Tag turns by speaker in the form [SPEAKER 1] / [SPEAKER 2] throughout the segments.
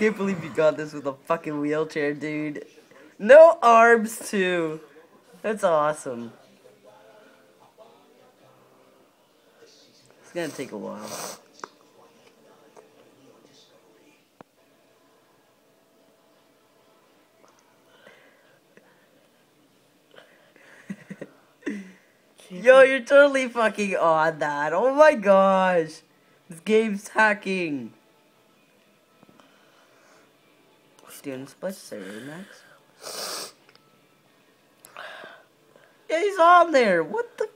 [SPEAKER 1] can't believe you got this with a fucking wheelchair, dude. No arms, too. That's awesome. It's gonna take a while. Yo, you're totally fucking on that. Oh my gosh. This game's hacking. Student split server next. Yeah, he's on there. What the?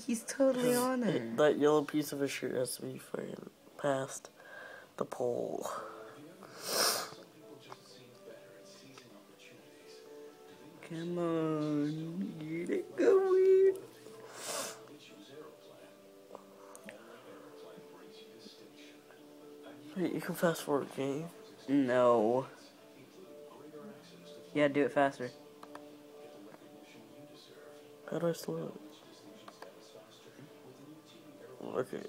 [SPEAKER 1] He's totally on there.
[SPEAKER 2] That yellow piece of a shirt has to be fucking past the pole.
[SPEAKER 1] Come on, get it going.
[SPEAKER 2] Wait, you can fast forward, can't you?
[SPEAKER 1] No. Yeah, do it faster.
[SPEAKER 2] How do I slow it? Okay,